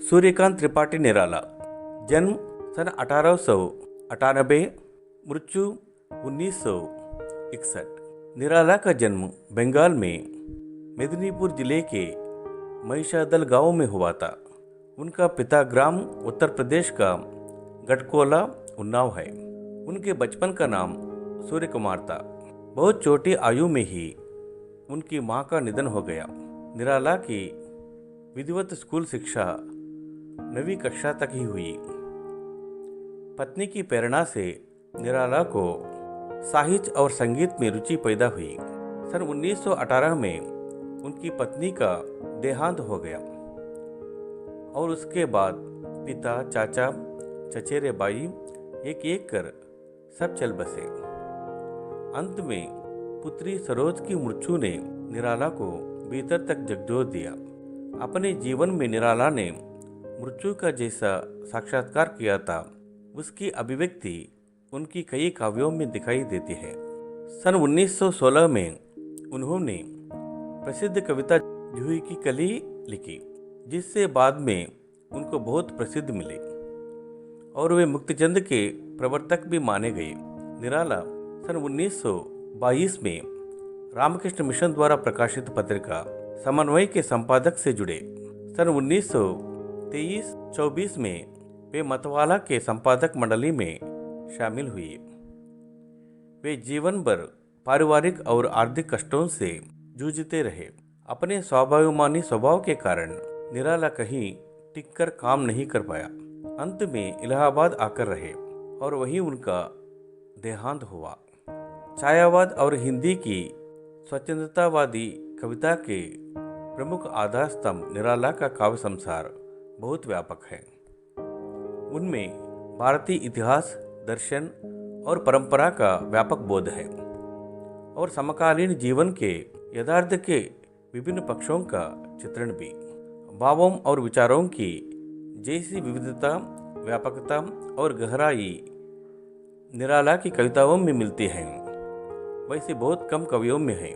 सूर्यकांत त्रिपाठी निराला, जन्म सन 1898, मृत्यु 1961। निराला का जन्म बंगाल में मेदिनीपुर जिले के महिषादल गांव में हुआ था। उनका पिता ग्राम उत्तर प्रदेश का गटकोला उन्नाव है। उनके बचपन का नाम सूर्य कुमार था। बहुत छोटी आयु में ही उनकी मां का निधन हो गया। निराला की विधिवत स्कूल शिक्षा 9वीं कक्षा तक ही हुई। पत्नी की प्रेरणा से निराला को साहित्य और संगीत में रुचि पैदा हुई। सन 1918 में उनकी पत्नी का देहांत हो गया और उसके बाद पिता, चाचा, चचेरे भाई एक एक कर सब चल बसे। अंत में पुत्री सरोज की मृत्यु ने निराला को भीतर तक झकझोर दिया। अपने जीवन में निराला ने मृत्यु का जैसा साक्षात्कार किया था, उसकी अभिव्यक्ति उनकी कई काव्यों में दिखाई देती है। सन 1916 में उन्होंने प्रसिद्ध कविता जूही की कली लिखी, जिससे बाद में उनको बहुत प्रसिद्ध मिली और वे मुक्तिचंद के प्रवर्तक भी माने गए। निराला सन 1922 में रामकृष्ण मिशन द्वारा प्रकाशित पत्रिका समन्वय के संपादक से जुड़े। सन 1923-24 में वे मतवाला के संपादक मंडली में शामिल हुए। वे जीवन भर पारिवारिक और आर्थिक कष्टों से जूझते रहे। अपने स्वाभिमानी स्वभाव के कारण निराला कहीं टिककर काम नहीं कर पाया। अंत में इलाहाबाद आकर रहे और वहीं उनका देहांत हुआ। छायावाद और हिंदी की स्वतंत्रतावादी कविता के प्रमुख आधार स्तंभ निराला का काव्य संसार बहुत व्यापक है। उनमें भारतीय इतिहास, दर्शन और परंपरा का व्यापक बोध है और समकालीन जीवन के यथार्थ के विभिन्न पक्षों का चित्रण भी। भावों और विचारों की जैसी विविधता, व्यापकता और गहराई निराला की कविताओं में मिलती है, वैसे बहुत कम कवियों में है।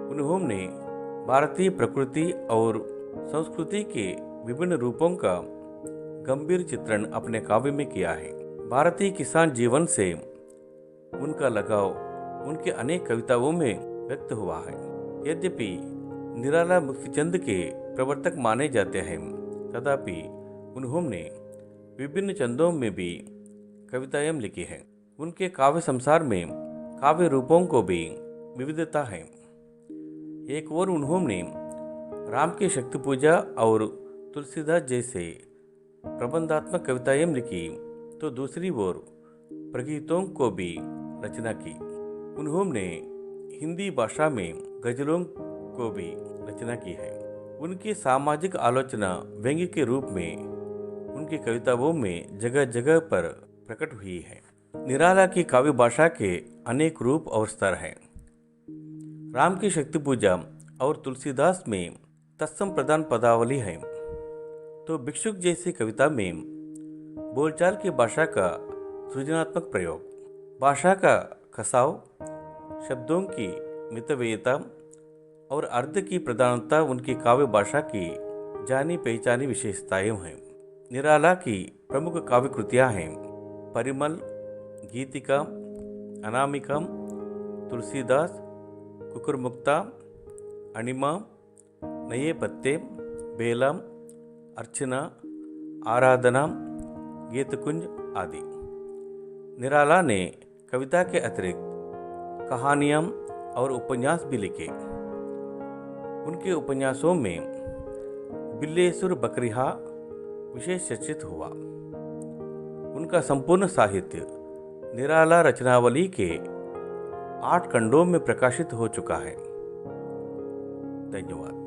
उन्होंने भारतीय प्रकृति और संस्कृति के विभिन्न रूपों का गंभीर चित्रण अपने काव्य में किया है। भारतीय किसान जीवन से उनका लगाव उनके अनेक कविताओं में व्यक्त हुआ है। यद्यपि निराला मुक्तिचंद के प्रवर्तक माने जाते हैं, तथापि उन्होंने विभिन्न छंदों में भी कविताएं लिखी हैं। उनके काव्य संसार में काव्य रूपों को भी विविधता है। एक ओर उन्होंने राम की शक्ति पूजा और तुलसीदास जैसे प्रबंधात्मक कविताएं लिखी, तो दूसरी ओर प्रगीतों को भी रचना की। उन्होंने हिंदी भाषा में गजलों को भी रचना की है। उनकी सामाजिक आलोचना व्यंग्य के रूप में उनकी कविताओं में जगह जगह पर प्रकट हुई है। निराला की काव्य भाषा के अनेक रूप और स्तर हैं। राम की शक्ति पूजा और तुलसीदास में तत्सम प्रधान पदावली है, तो भिक्षुक जैसी कविता में बोलचाल की भाषा का सृजनात्मक प्रयोग, भाषा का खसाव, शब्दों की मितव्ययता और अर्थ की प्रधानता उनकी काव्य भाषा की जानी पहचानी विशेषताएं हैं। निराला की प्रमुख काव्य कृतियां हैं परिमल, गीतिका, अनामिका, तुलसीदास, कुकुरमुक्ता, अणिमा, नये पत्ते, बेला, अर्चना, आराधना, गीतकुंज आदि। निराला ने कविता के अतिरिक्त कहानियाँ और उपन्यास भी लिखे। उनके उपन्यासों में बिल्लेसुर बकरिहा विशेष चर्चित हुआ। उनका संपूर्ण साहित्य निराला रचनावली के 8 खंडों में प्रकाशित हो चुका है। धन्यवाद।